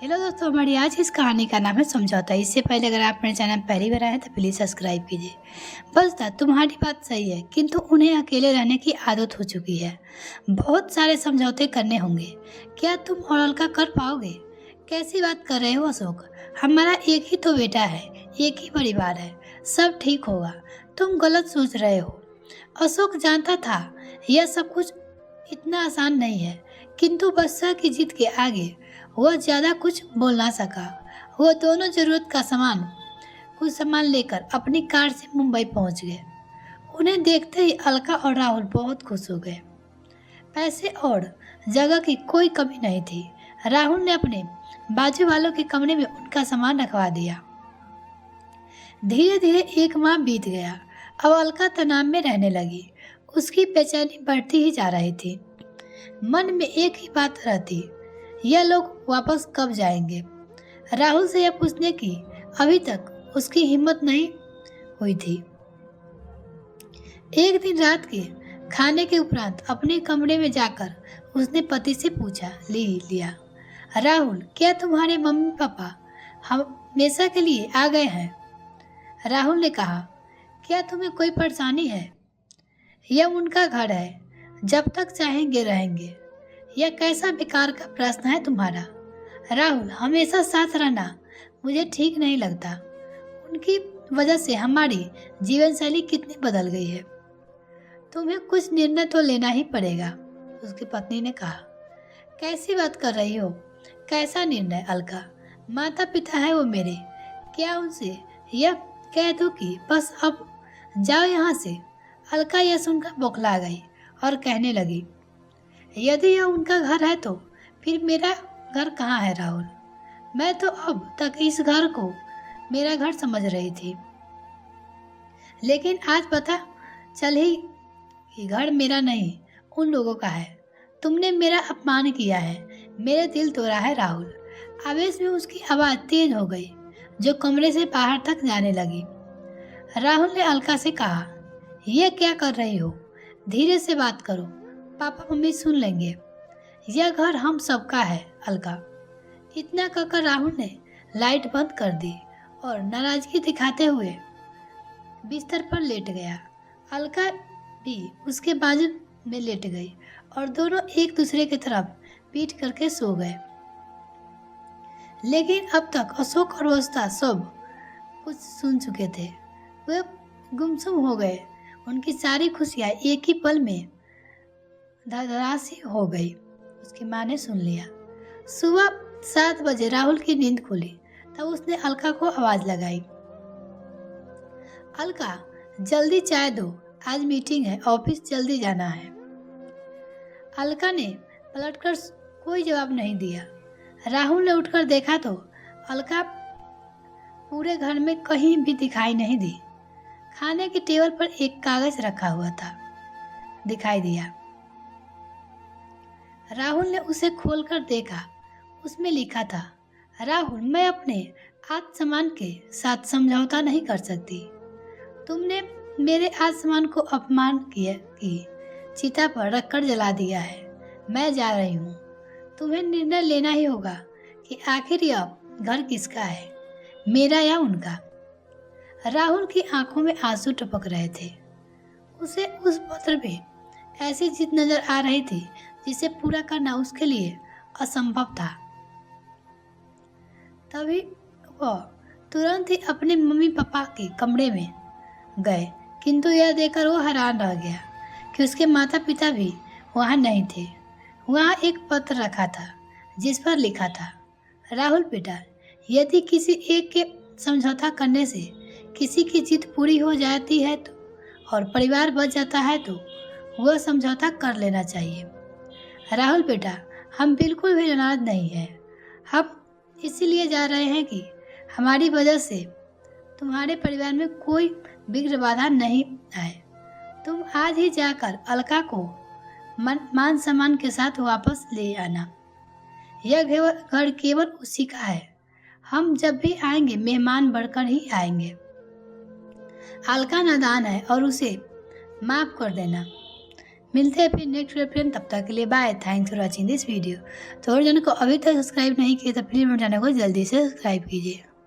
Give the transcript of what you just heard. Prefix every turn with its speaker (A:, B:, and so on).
A: Hello दोस्तों, हमारी आज इस कहानी का नाम है समझौता। इससे पहले अगर आप मेरे चैनल पहली बार आए हैं तो प्लीज़ सब्सक्राइब कीजिए। बस था, तुम्हारी बात सही है, किंतु उन्हें अकेले रहने की आदत हो चुकी है। बहुत सारे समझौते करने होंगे। क्या तुम और अलका कर पाओगे? कैसी बात कर रहे हो अशोक? हमारा एक ही तो बेटा है, एक ही परिवार है, सब ठीक होगा। तुम गलत सोच रहे हो। अशोक जानता था यह सब कुछ इतना आसान नहीं है, किंतु बदशाह की जिद के आगे वह ज़्यादा कुछ बोल ना सका। वह दोनों जरूरत का कुछ सामान लेकर अपनी कार से मुंबई पहुंच गए। उन्हें देखते ही अलका और राहुल बहुत खुश हो गए। पैसे और जगह की कोई कमी नहीं थी। राहुल ने अपने बाजू वालों के कमरे में उनका सामान रखवा दिया। धीरे धीरे एक माह बीत गया। अब अलका तनाव में रहने लगी। उसकी बेचैनी बढ़ती ही जा रही थी। मन में एक ही बात रहती, यह लोग वापस कब जाएंगे। राहुल से यह पूछने की अभी तक उसकी हिम्मत नहीं हुई थी। एक दिन रात के खाने के उपरांत अपने कमरे में जाकर उसने पति से पूछा लिया, राहुल, क्या तुम्हारे मम्मी पापा हमेशा के लिए आ गए हैं? राहुल ने कहा, क्या तुम्हें कोई परेशानी है? यह उनका घर है, जब तक चाहेंगे रहेंगे। यह कैसा बेकार का प्रश्न है तुम्हारा? राहुल, हमेशा साथ रहना मुझे ठीक नहीं लगता। उनकी वजह से हमारी जीवन शैली कितनी बदल गई है। तुम्हें कुछ निर्णय तो लेना ही पड़ेगा, उसकी पत्नी ने कहा। कैसी बात कर रही हो? कैसा निर्णय अलका? माता पिता है वो मेरे। क्या उनसे यह कह दूं कि बस अब जाओ यहाँ से? अलका यह सुनकर बौखला गई और कहने लगी, यदि यह उनका घर है तो फिर मेरा घर कहाँ है राहुल? मैं तो अब तक इस घर को मेरा घर समझ रही थी, लेकिन आज पता चल ही कि घर मेरा नहीं उन लोगों का है। तुमने मेरा अपमान किया है, मेरे दिल तोड़ा है राहुल। आवेश में उसकी आवाज़ तेज हो गई, जो कमरे से बाहर तक जाने लगी। राहुल ने अलका से कहा, यह क्या कर रही हो? धीरे से बात करो, पापा मम्मी सुन लेंगे। यह घर हम सबका है अलका। इतना कहकर राहुल ने लाइट बंद कर दी और नाराजगी दिखाते हुए बिस्तर पर लेट गया। अलका भी उसके बाजू में लेट गई और दोनों एक दूसरे की तरफ पीठ करके सो गए। लेकिन अब तक अशोक और वस्ता सब कुछ सुन चुके थे। वे गुमसुम हो गए। उनकी सारी खुशियाँ एक ही पल में धराशायी हो गई। उसकी माँ ने सुन लिया। सुबह 7 बजे राहुल की नींद खुली। तब उसने अलका को आवाज लगाई, अलका, जल्दी चाय दो, आज मीटिंग है, ऑफिस जल्दी जाना है। अलका ने पलटकर कोई जवाब नहीं दिया। राहुल ने उठकर देखा तो अलका पूरे घर में कहीं भी दिखाई नहीं दी। खाने की टेबल पर एक कागज रखा हुआ था, दिखाई दिया। राहुल ने उसे खोलकर देखा। उसमें लिखा था, राहुल, मैं अपने आत्मसम्मान के साथ समझौता नहीं कर सकती। तुमने मेरे आत्मसम्मान को अपमान किया कि चिता पर रखकर जला दिया है। मैं जा रही हूँ। तुम्हें निर्णय लेना ही होगा कि आखिर यह घर किसका है, मेरा या उनका। राहुल की आंखों में आंसू टपक रहे थे। उसे उस पत्र में ऐसी जिद नजर आ रही थी जिसे पूरा करना उसके लिए असंभव था। तभी वह तुरंत ही अपने मम्मी पापा के कमरे में गए, किंतु यह देखकर वो हैरान रह गया कि उसके माता पिता भी वहाँ नहीं थे। वहाँ एक पत्र रखा था जिस पर लिखा था, राहुल बेटा, यदि किसी एक के समझौता करने से किसी की जिद पूरी हो जाती है तो और परिवार बच जाता है तो वह समझौता कर लेना चाहिए। राहुल बेटा, हम बिल्कुल भी नाराज नहीं हैं। हम इसीलिए जा रहे हैं कि हमारी वजह से तुम्हारे परिवार में कोई विघ्न बाधा नहीं आए। तुम आज ही जाकर अलका को मान सम्मान के साथ वापस ले आना। यह घर केवल उसी का है। हम जब भी आएंगे मेहमान बढ़कर ही आएंगे। अलका नादान है और उसे माफ कर देना। मिलते हैं फिर नेक्स्ट फ्रेंड, तब तक के लिए bye. Thanks for watching this video. तो और चैनल को अभी तक सब्सक्राइब नहीं किए तो प्लीज़ मेरे चैनल को जल्दी से सब्सक्राइब कीजिए।